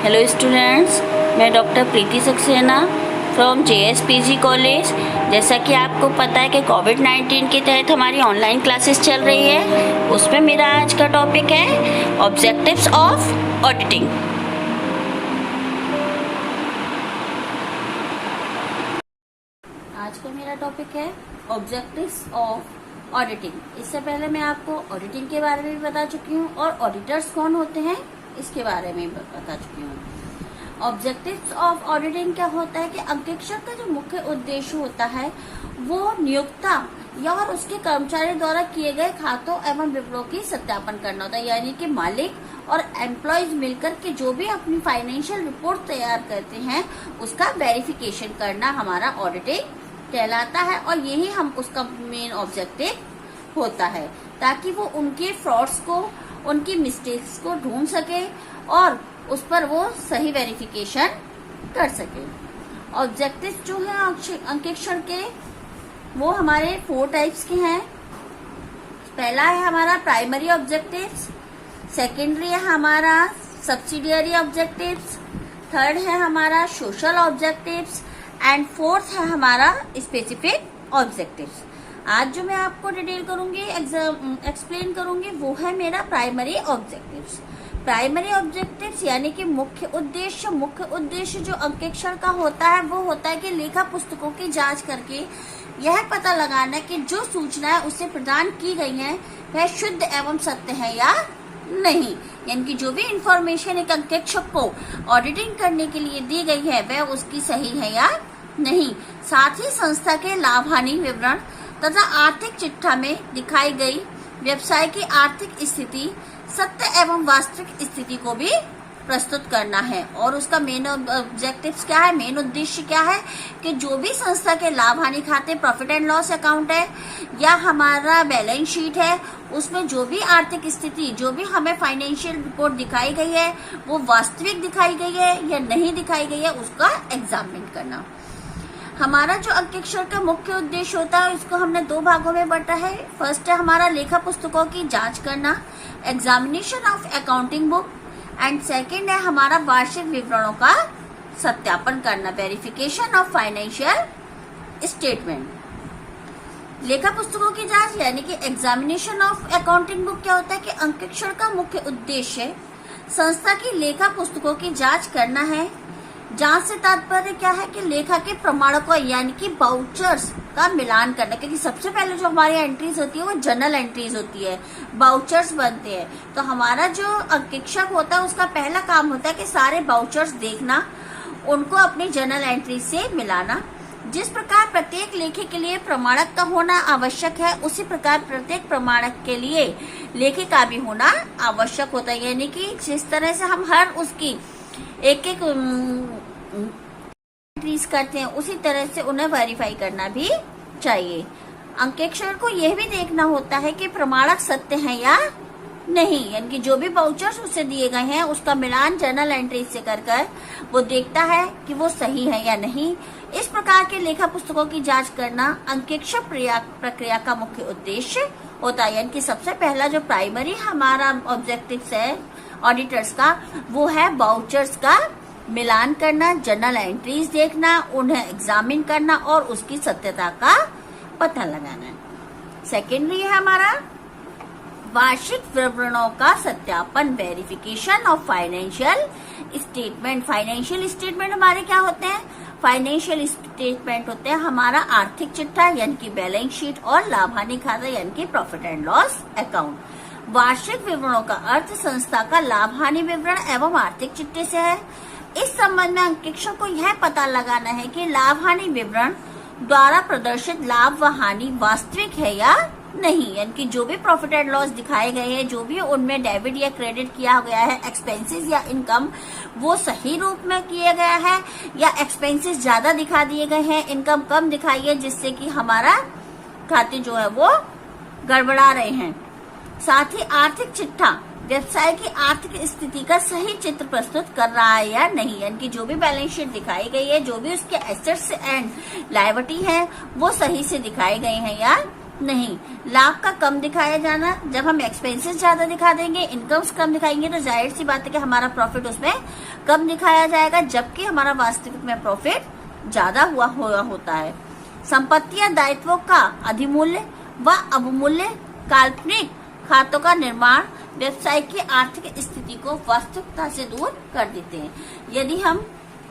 Hello students, मैं doctor Preeti Saxena from JSPG college. जैसा कि आपको पता है कि कोविड-19 के तहत हमारी ऑनलाइन क्लासेस चल रही है, उसमें मेरा आज का टॉपिक है ऑब्जेक्टिव्स ऑफ ऑडिटिंग। आज का मेरा टॉपिक है ऑब्जेक्टिव्स ऑफ ऑडिटिंग। इससे पहले मैं आपको ऑडिटिंग के बारे में भी बता चुकी हूँ और ऑडिटर्स कौन होते हैं इसके बारे में बता चुकी हूँ। ऑब्जेक्टिव्स ऑफ ऑडिटिंग क्या होता है कि अंकेक्षक का जो मुख्य उद्देश्य होता है वो नियोक्ता या और उसके कर्मचारी द्वारा किए गए खातों एवं विवरणों की सत्यापन करना होता है। यानी कि मालिक और एम्प्लॉयज मिलकर के जो भी अपनी फाइनेंशियल रिपोर्ट तैयार करते हैं उसका वेरिफिकेशन करना हमारा ऑडिटिंग कहलाता है, और यही हम उसका मेन ऑब्जेक्टिव होता है ताकि वो उनके फ्रॉड्स को, उनकी मिस्टेक्स को ढूंढ सके और उस पर वो सही वेरिफिकेशन कर सके। ऑब्जेक्टिव जो है अंकेक्षण के वो हमारे 4 टाइप्स के हैं। पहला है हमारा प्राइमरी ऑब्जेक्टिव्स, सेकेंडरी है हमारा सब्सिडियरी ऑब्जेक्टिव्स, थर्ड है हमारा सोशल ऑब्जेक्टिव्स एंड फोर्थ है हमारा स्पेसिफिक ऑब्जेक्टिव्स। आज जो मैं आपको डिटेल करूंगी, एक्सप्लेन करूंगी, वो है मेरा प्राइमरी ऑब्जेक्टिव्स। प्राइमरी ऑब्जेक्टिव्स यानी कि मुख्य उद्देश्य जो अंकेक्षण का होता है वो होता है कि लेखा पुस्तकों की जांच करके यह पता लगाना कि जो सूचनाएं उससे प्रदान की गई हैं वह शुद्ध एवं सत्य है या नहीं। यानी कि जो भी इंफॉर्मेशन एक अंकेक्षक को ऑडिटिंग करने के लिए दी गई है वह उसकी सही है या नहीं। साथ ही संस्था के लाभ हानि विवरण तथा आर्थिक चिट्ठा में दिखाई गई व्यवसाय की आर्थिक स्थिति, सत्य एवं वास्तविक स्थिति को भी प्रस्तुत करना है। और उसका मेन ऑब्जेक्टिव्स क्या है, मेन उद्देश्य क्या है कि जो भी संस्था के लाभ हानि खाते, प्रॉफिट एंड लॉस अकाउंट है या हमारा बैलेंस शीट है, उसमें जो भी आर्थिक स्थिति, जो भी हमें फाइनेंशियल रिपोर्ट दिखाई गई है वो वास्तविक दिखाई गई है या नहीं दिखाई गई है, उसका एग्जामिन करना। हमारा जो अंकेक्षण का मुख्य उद्देश्य होता है उसको हमने 2 भागों में बांटा है। फर्स्ट है हमारा लेखा पुस्तकों की जांच करना, examination of accounting book, and second है हमारा वार्षिक विवरणों का सत्यापन करना, वेरिफिकेशन ऑफ फाइनेंशियल स्टेटमेंट। लेखा पुस्तकों की जांच यानी कि एग्जामिनेशन ऑफ अकाउंटिंग बुक क्या होता है कि अंकेक्षण का मुख्य उद्देश्य संस्था की लेखा पुस्तकों की जांच करना है। जांच से तात्पर्य क्या है कि लेखा के प्रमाणकों यानी कि बाउचर्स का मिलान करना, क्योंकि सबसे पहले जो हमारी एंट्रीज होती है वो जर्नल एंट्रीज होती है, बाउचर्स बनते हैं। तो हमारा जो अंकेक्षक होता है उसका पहला काम होता है कि सारे बाउचर्स देखना, उनको अपनी जर्नल एंट्री से मिलाना। जिस प्रकार प्रत्येक लेखे के लिए प्रमाणक का होना आवश्यक है उसी प्रकार प्रत्येक प्रमाणक के लिए लेखे का भी होना आवश्यक होता है। यानी कि जिस तरह से हम हर उसकी एक एंट्रीज करते हैं उसी तरह से उन्हें वेरीफाई करना भी चाहिए। अंकेक्षण को यह भी देखना होता है कि प्रमाणक सत्य है या नहीं, यानी कि जो भी वाउचर्स उसे दिए गए हैं उसका मिलान जर्नल एंट्री से कर वो देखता है कि वो सही है या नहीं। इस प्रकार के लेखा पुस्तकों की जांच करना अंकेक्षक प्रक्रिया का मुख्य उद्देश्य होता है। यानी कि सबसे पहला जो प्राइमरी हमारा ऑब्जेक्टिव्स है ऑडिटर्स का वो है वाउचर्स का मिलान करना, जर्नल एंट्रीज देखना, उन्हें एग्जामिन करना और उसकी सत्यता का पता लगाना। सेकेंडरी है हमारा वार्षिक विवरणों का सत्यापन, verification of financial statement. Financial statement हमारे क्या होते हैं, फाइनेंशियल स्टेटमेंट होते हैं हमारा आर्थिक चिट्ठा यानी कि बैलेंस शीट और लाभ हानि खाता यानी कि प्रॉफिट एंड लॉस अकाउंट। वार्षिक विवरणों का अर्थ संस्था का लाभ हानि विवरण एवं आर्थिक चिट्ठे से है। इस संबंध में अंकेक्षक को यह पता लगाना है कि लाभ हानि विवरण द्वारा प्रदर्शित लाभ व हानि वास्तविक है या नहीं। यानी कि जो भी प्रॉफिट एंड लॉस दिखाए गए हैं, जो भी उनमें डेबिट या क्रेडिट किया गया है, एक्सपेंसेस या इनकम, वो सही रूप में किया गया है या एक्सपेंसेस ज्यादा दिखा दिए गए हैं, इनकम कम दिखाई है, जिससे कि हमारा खाते जो है वो गड़बड़ा रहे हैं। साथ ही आर्थिक चिट्ठा व्यवसाय की आर्थिक स्थिति का सही चित्र प्रस्तुत कर रहा है या नहीं। यानी कि जो भी बैलेंस शीट दिखाई गई है, जो भी उसके एसेट्स एंड लायबिलिटी है वो सही से दिखाए गए हैं या नहीं। लाभ का कम दिखाया जाना, जब हम एक्सपेंसेस ज्यादा दिखा देंगे, इनकम्स कम दिखाएंगे, तो जाहिर सी बात है कि हमारा प्रॉफिट उसमें कम दिखाया जाएगा, जबकि हमारा वास्तविक में प्रॉफिट ज्यादा हुआ होता है। संपत्ति या दायित्वों का अधिमूल्य व अवमूल्य काल्पनिक खातों का निर्माण व्यवसाय की आर्थिक स्थिति को वास्तविकता से दूर कर देते हैं। यदि हम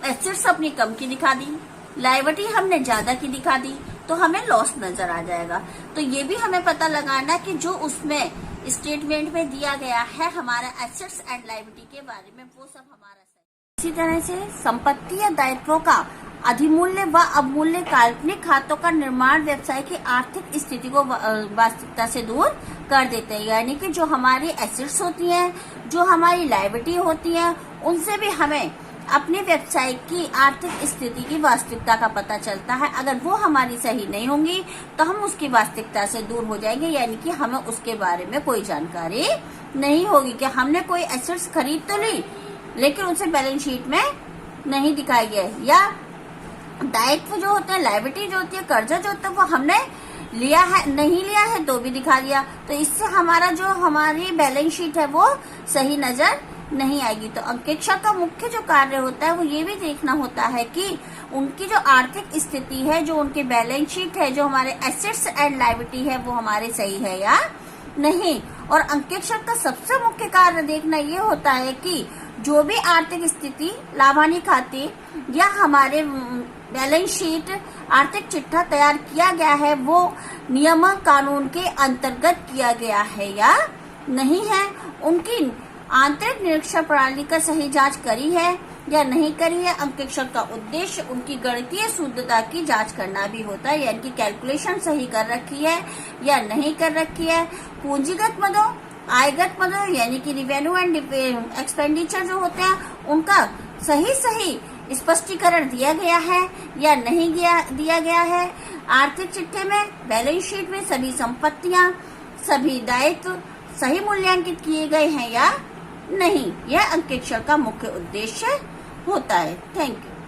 एसेट्स अपनी कम की दिखा दी, लायबिलिटी हमने ज्यादा की दिखा दी, तो हमें लॉस नजर आ जाएगा। तो ये भी हमें पता लगाना कि जो उसमें स्टेटमेंट में दिया गया है हमारा एसेट्स एंड लायबिलिटी के बारे में, वो सब हमारा सही। इसी तरह से संपत्ति या दायित्वों का अधिमूल्य व अवमूल्य काल्पनिक खातों का निर्माण व्यवसाय की आर्थिक स्थिति को वास्तविकता से दूर कर देते हैं। यानी कि जो हमारी एसेट्स होती हैं, जो हमारी लायबिलिटी होती है, उनसे भी हमें अपने व्यवसाय की आर्थिक स्थिति की वास्तविकता का पता चलता है। अगर वो हमारी सही नहीं होंगी तो हम उसकी वास्तविकता से दूर हो जाएंगे, यानी कि हमें उसके बारे में कोई जानकारी नहीं होगी कि हमने कोई एसेट्स खरीद तो ली लेकिन उसे बैलेंस शीट में नहीं दिखाई है, या दायित्व जो होते हैं, लायबिलिटी जो होती है, कर्जा जो होता है, वो हमने लिया है नहीं लिया है तो भी दिखा दिया, तो इससे हमारा जो हमारी बैलेंस शीट है वो सही नजर नहीं आएगी। तो अंकेक्षक का मुख्य जो कार्य होता है वो ये भी देखना होता है कि उनकी जो आर्थिक स्थिति है, जो उनकी बैलेंस शीट है, जो हमारे एसेट्स एंड लायबिलिटी है, वो हमारे सही है या नहीं। और अंकेक्षक का सबसे मुख्य कार्य देखना ये होता है कि जो भी आर्थिक स्थिति, लाभानी खाते या हमारे बैलेंस शीट, आर्थिक चिट्ठा तैयार किया गया है, वो नियम कानून के अंतर्गत किया गया है या नहीं है, उनकी आंतरिक निरीक्षण प्रणाली का सही जांच करी है या नहीं करी है। अंकेक्षक का उद्देश्य उनकी गणितीय शुद्धता की जांच करना भी होता है, यानी कि कैलकुलेशन सही कर रखी है या नहीं कर रखी है। पूंजीगत मदों, आयगत मदों यानी कि रिवेन्यू एंड एक्सपेंडिचर जो होते हैं, उनका सही स्पष्टीकरण दिया गया है या नहीं दिया गया है। आर्थिक चिट्ठे में, बैलेंस शीट में सभी संपत्तियां, सभी दायित्व सही मूल्यांकित किए गए हैं या नहीं, यह अंकेक्षण का मुख्य उद्देश्य होता है। Thank you.